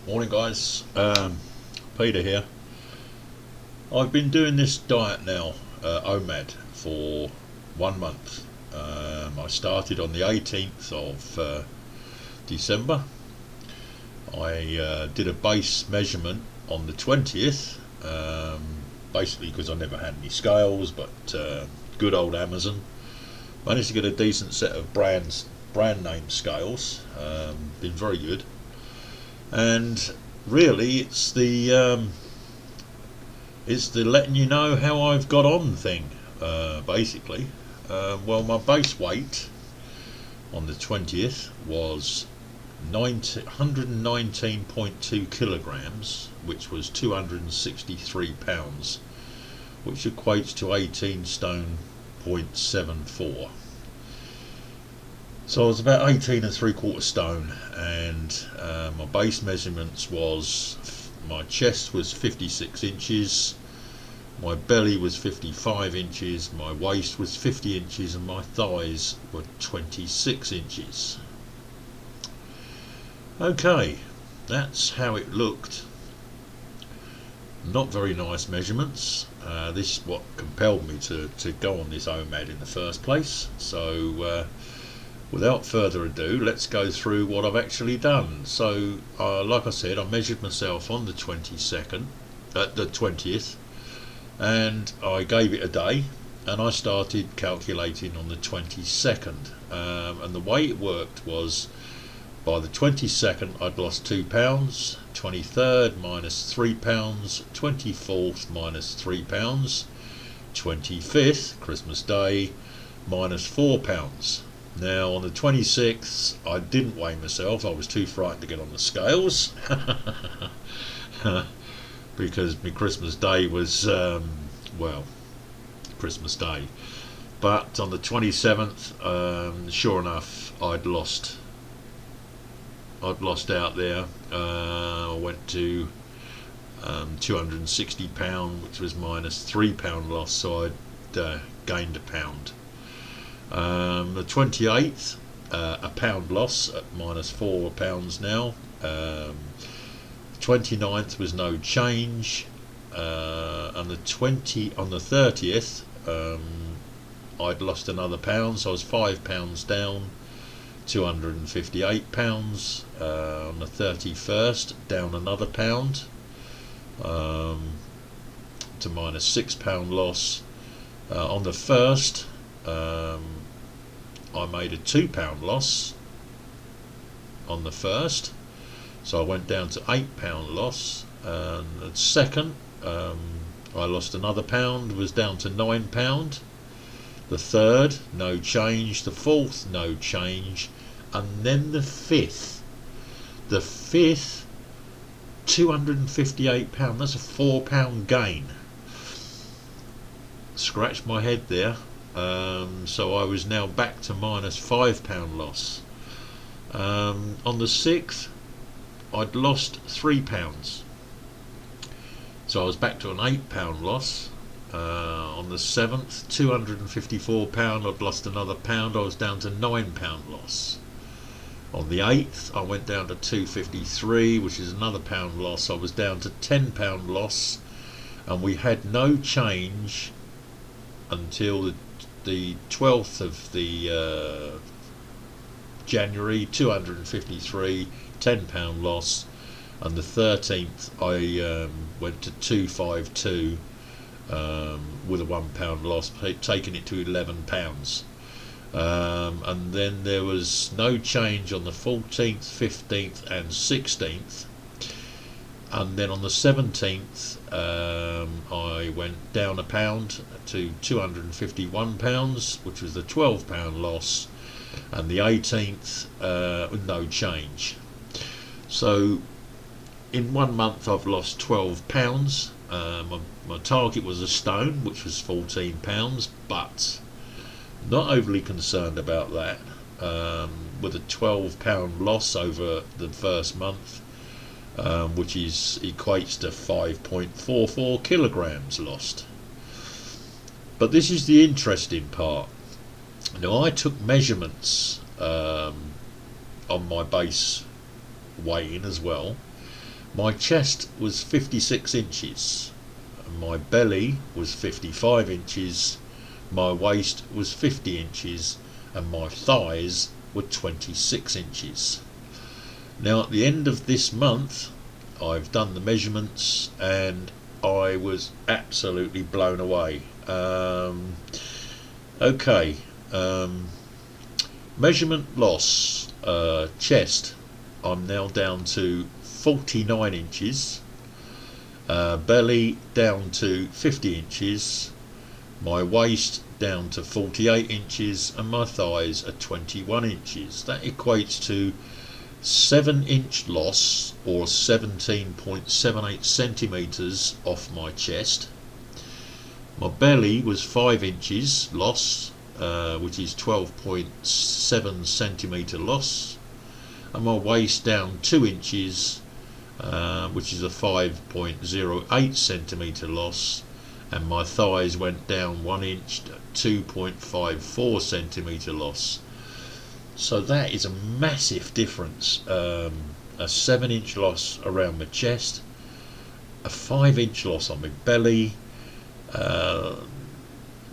Morning guys, Peter here. I've been doing this diet now, Omad, for 1 month. I started on the 18th of December. I did a base measurement on the 20th, basically because I never had any scales, but good old Amazon. Managed to get a decent set of brand name scales, been very good. And really it's the letting you know how I've got on thing, basically. Well, my base weight on the 20th was 119.2 kilograms, which was 263 pounds, which equates to 18 stone 0.74. So I was about 18 and 3/4 stone, and my base measurements was, my chest was 56 inches, my belly was 55 inches, my waist was 50 inches, and my thighs were 26 inches. Okay, that's how it looked. Not very nice measurements. This is what compelled me to go on this Omad in the first place. So without further ado, let's go through what I've actually done. So like I said, I measured myself on the 20th, and I gave it a day, and I started calculating on the 22nd, and the way it worked was, by the 22nd I'd lost 2 pounds, 23rd minus 3 pounds, 24th minus 3 pounds, 25th, Christmas Day, minus 4 pounds. Now on the 26th I didn't weigh myself. I was too frightened to get on the scales because my Christmas Day was Christmas Day. But on the 27th, sure enough, I'd lost out there. I went to 260 pound, which was minus 3 pound loss, so I'd gained a pound. The 28th, a pound loss at minus 4 pounds now. 29th was no change, and on the 30th, I'd lost another pound, so I was 5 pounds down, 258 pounds. On the 31st, down another pound, to minus 6 pound loss. On the 1st, I made a 2 pound loss on the 1st, so I went down to 8 pound loss. And the 2nd, I lost another pound, was down to 9 pound. The 3rd, no change. The 4th, no change. And then the 5th, 258 pound. That's a 4 pound gain. Scratched my head there. So I was now back to minus 5 pound loss. On the 6th, I'd lost 3 pounds, so I was back to an 8 pound loss. On the 7th, 254 pound, I'd lost another pound, I was down to 9 pound loss. On the 8th, I went down to 253, which is another pound loss. I was down to 10 pound loss, and we had no change until the 12th of the January, 253, 10 pound loss. And the 13th I went to 252 with a 1 pound loss, taking it to 11 pounds. And then there was no change on the 14th, 15th and 16th. And then on the 17th, I went down a pound to 251 pounds, which was the 12 pound loss. And the 18th, no change. So in 1 month I've lost 12 pounds. My target was a stone, which was 14 pounds, but not overly concerned about that. With a 12 pound loss over the first month, which equates to 5.44 kilograms lost. But this is the interesting part. Now, I took measurements on my base weighing as well, My chest was 56 inches, my belly was 55 inches, my waist was 50 inches, and my thighs were 26 inches. Now at the end of this month I've done the measurements and I was absolutely blown away. Okay, measurement loss, chest, I'm now down to 49 inches, belly down to 50 inches, my waist down to 48 inches, and my thighs are 21 inches. That equates to 7-inch loss, or 17.78 centimeters off my chest. My belly was 5 inches loss, which is 12.7 centimeter loss, and my waist down 2 inches, which is a 5.08 centimeter loss, and my thighs went down 1 inch, 2.54 centimeter loss. So that is a massive difference. A 7-inch loss around my chest, a 5-inch loss on my belly,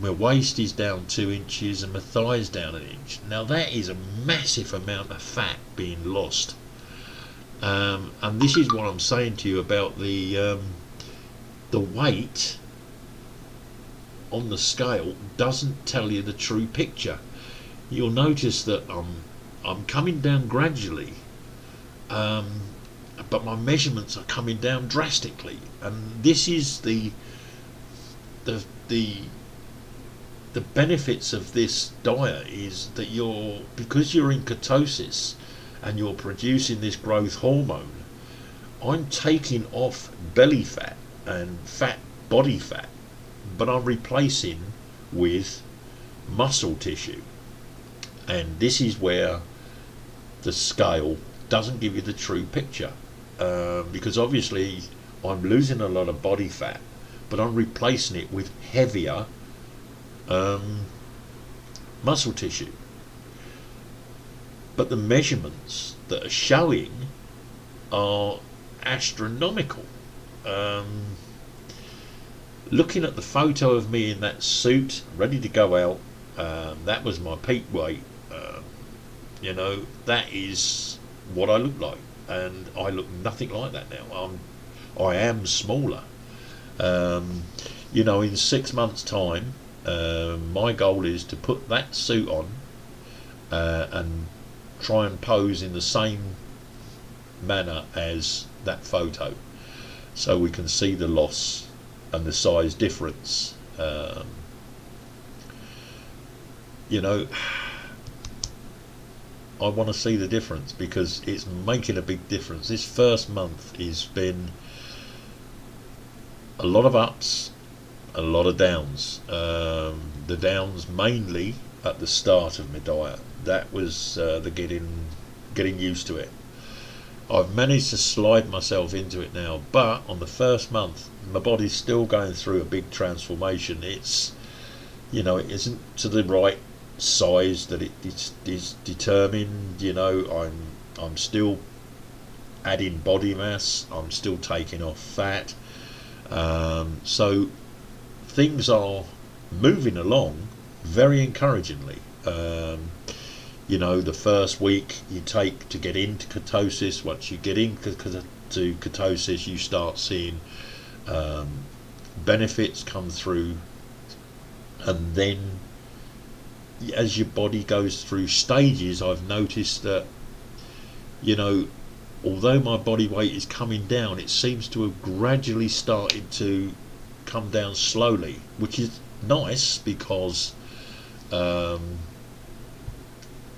my waist is down 2 inches, and my thighs down 1 inch. Now that is a massive amount of fat being lost, and this is what I'm saying to you about the weight on the scale doesn't tell you the true picture. You'll notice that I'm coming down gradually, but my measurements are coming down drastically, and this is the benefits of this diet, is that because you're in ketosis and you're producing this growth hormone, I'm taking off belly fat and body fat, but I'm replacing with muscle tissue. And this is where the scale doesn't give you the true picture, because obviously I'm losing a lot of body fat, but I'm replacing it with heavier muscle tissue. But the measurements that are showing are astronomical. Looking at the photo of me in that suit, ready to go out, that was my peak weight. That is what I look like, and I look nothing like that now. I am smaller. In 6 months' time, my goal is to put that suit on and try and pose in the same manner as that photo, so we can see the loss and the size difference. I want to see the difference, because it's making a big difference. This first month has been a lot of ups, a lot of downs. The downs mainly at the start of my diet. That was the getting used to it. I've managed to slide myself into it now, but on the first month my body's still going through a big transformation. It isn't to the right size that it is determined. I'm still adding body mass, I'm still taking off fat, so things are moving along very encouragingly. The first week you take to get into ketosis. Once you get into ketosis, you start seeing benefits come through, and then as your body goes through stages, I've noticed that although my body weight is coming down, it seems to have gradually started to come down slowly, which is nice, because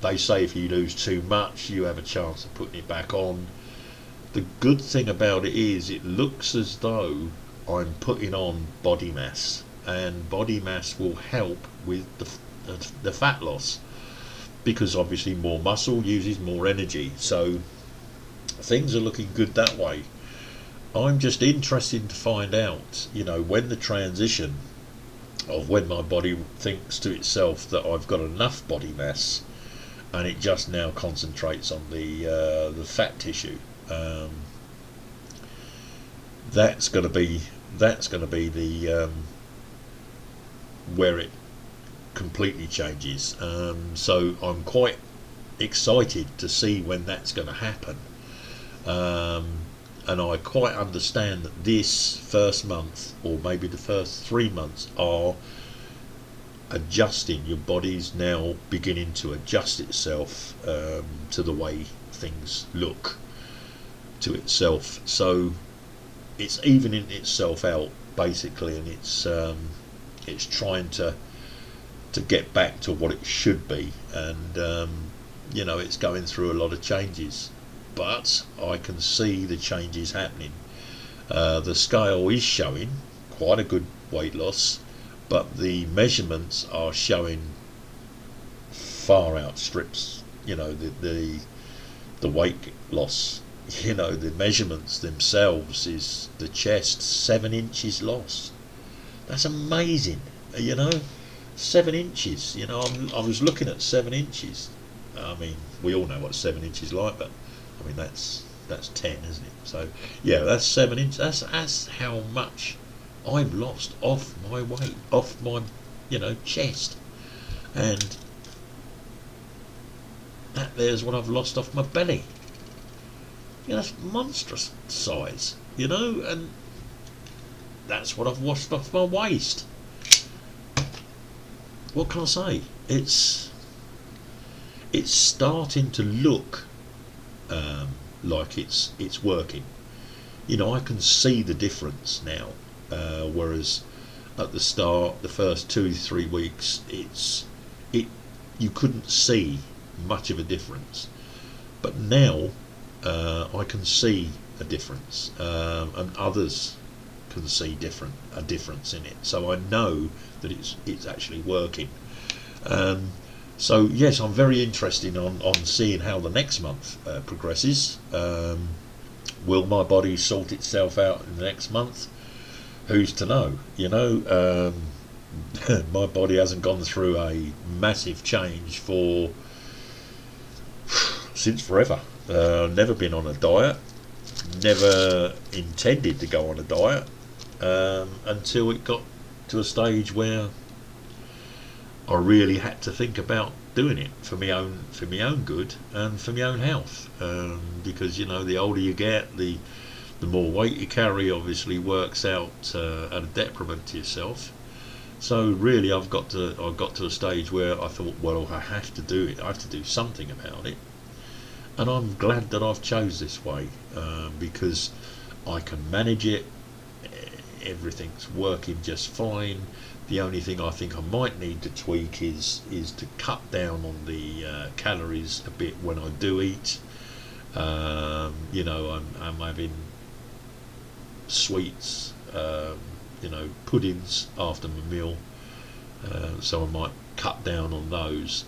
they say if you lose too much, you have a chance of putting it back on. The good thing about it is it looks as though I'm putting on body mass, and body mass will help with the fat loss, because obviously more muscle uses more energy. So things are looking good that way. I'm just interested to find out, when the transition of when my body thinks to itself that I've got enough body mass, and it just now concentrates on the fat tissue. that's going to be the where it completely changes. So I'm quite excited to see when that's going to happen. And I quite understand that this first month, or maybe the first 3 months, are adjusting. Your body's now beginning to adjust itself to the way things look to itself. So it's evening itself out basically, and it's trying to get back to what it should be. And it's going through a lot of changes, but I can see the changes happening. The scale is showing quite a good weight loss, but the measurements are showing far outstrips the weight loss. The measurements themselves is the chest 7 inches lost. That's amazing. 7 inches. I was looking at 7 inches. I mean, we all know what 7 inches is like, but I mean that's 10, isn't it? So yeah, that's 7 inches. That's how much I've lost off my weight, off my chest, and that there's what I've lost off my belly. That's monstrous size, and that's what I've washed off my waist. What can I say? It's starting to look like it's working. I can see the difference now, whereas at the start, the first 2-3 weeks, you couldn't see much of a difference, but now I can see a difference, and others can see a difference in it. So I know that it's actually working. So yes, I'm very interested on seeing how the next month progresses. Will my body sort itself out in the next month? Who's to know? My body hasn't gone through a massive change since forever. Never been on a diet, never intended to go on a diet, until it got to a stage where I really had to think about doing it for my own good and for my own health, because the older you get, the more weight you carry obviously works out at a detriment to yourself. So really I got to a stage where I thought, well, I have to do it. I have to do something about it, and I'm glad that I've chose this way, because I can manage it. Everything's working just fine. The only thing I think I might need to tweak is to cut down on the calories a bit when I do eat. I'm having sweets, puddings after my meal, so I might cut down on those.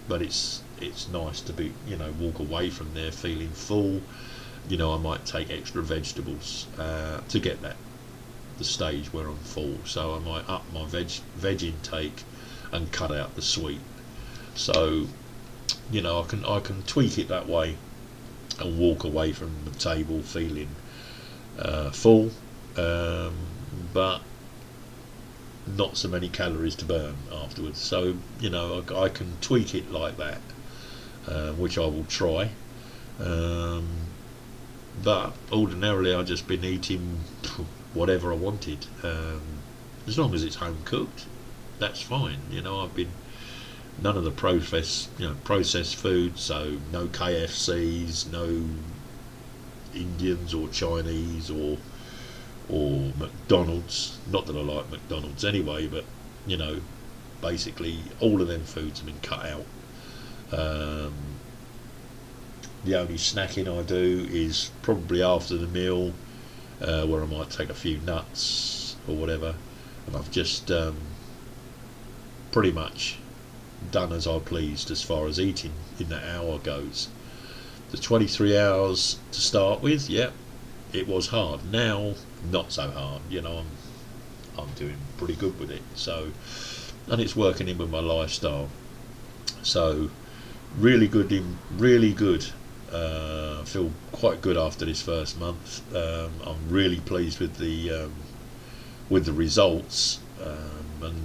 But it's nice to be walk away from there feeling full. I might take extra vegetables to get the stage where I'm full. So I might up my veg intake and cut out the sweet. So I can tweak it that way and walk away from the table feeling full, but not so many calories to burn afterwards. So I can tweak it like that, which I will try. But ordinarily I've just been eating whatever I wanted, as long as it's home cooked, that's fine. I've been none of the processed food, so no KFCs, no Indians or Chinese or McDonald's. Not that I like McDonald's anyway, but basically all of them foods have been cut out. The only snacking I do is probably after the meal, where I might take a few nuts or whatever, and I've just pretty much done as I pleased as far as eating in that hour goes. The 23 hours to start with, yeah, it was hard. Now, not so hard. I'm doing pretty good with it. So, and it's working in with my lifestyle. So, really good I feel quite good after this first month. I'm really pleased with the results, and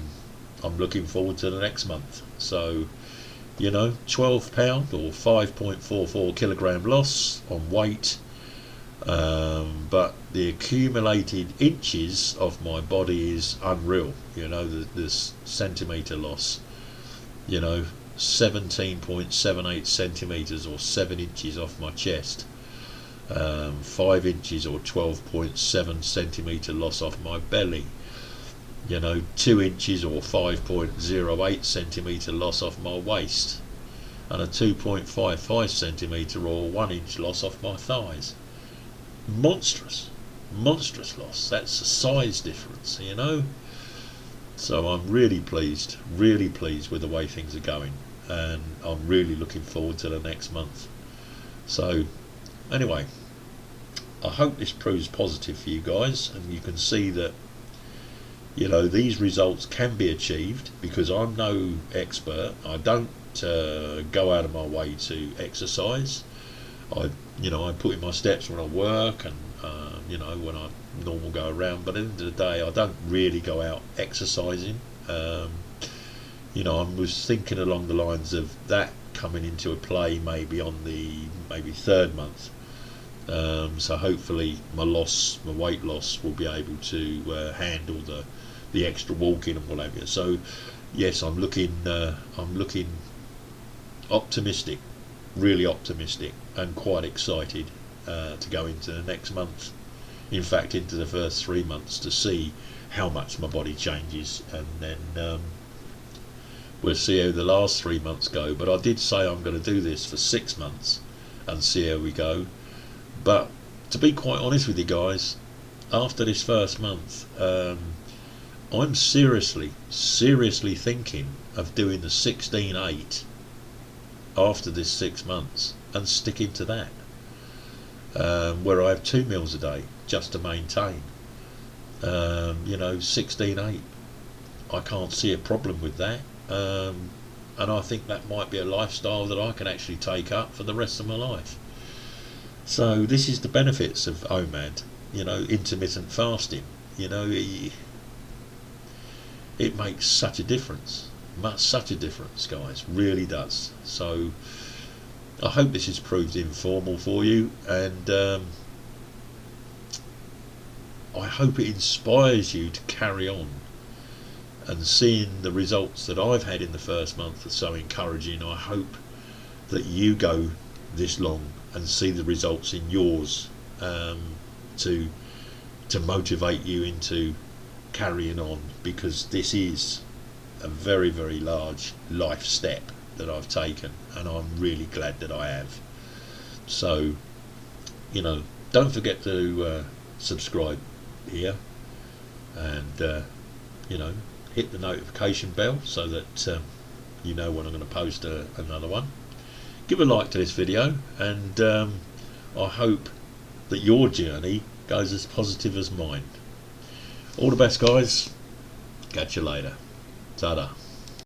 I'm looking forward to the next month. So, you know, 12 pound or 5.44 kilogram loss on weight, but the accumulated inches of my body is unreal. You know, this centimetre loss, you know, 17.78 centimetres or 7 inches off my chest, 5 inches or 12.7 centimetre loss off my belly, you know, 2 inches or 5.08 centimetre loss off my waist, and a 2.55 centimetre or 1 inch loss off my thighs. Monstrous loss. That's a size difference, you know. So I'm really pleased with the way things are going, and I'm really looking forward to the next month. So anyway, I hope this proves positive for you guys, and you can see that, you know, these results can be achieved, because I'm no expert. I don't go out of my way to exercise. I put in my steps when I work, and you know, when I normal go around, but at the end of the day I don't really go out exercising. You know, I was thinking along the lines of that coming into a play maybe on the third month. So hopefully my weight loss will be able to handle the extra walking and what have you. So yes, I'm looking optimistic, really optimistic, and quite excited to go into the next month. In fact, into the first 3 months, to see how much my body changes, and then we'll see how the last 3 months go. But I did say I'm going to do this for 6 months and see how we go. But to be quite honest with you guys, after this first month, I'm seriously thinking of doing the 16-8 after this 6 months and sticking to that, where I have 2 meals a day just to maintain. You know, 16-8, I can't see a problem with that, and I think that might be a lifestyle that I can actually take up for the rest of my life. So this is the benefits of OMAD, you know, intermittent fasting. You know, it makes such a difference, guys, really does. So I hope this has proved informal for you, and I hope it inspires you to carry on. And seeing the results that I've had in the first month are so encouraging. I hope that you go this long and see the results in yours, to motivate you into carrying on, because this is a very, very large life step that I've taken, and I'm really glad that I have. So, you know, don't forget to subscribe here, and you know, hit the notification bell so that you know when I'm going to post another one. Give a like to this video, and I hope that your journey goes as positive as mine. All the best, guys. Catch you later. Ta-da.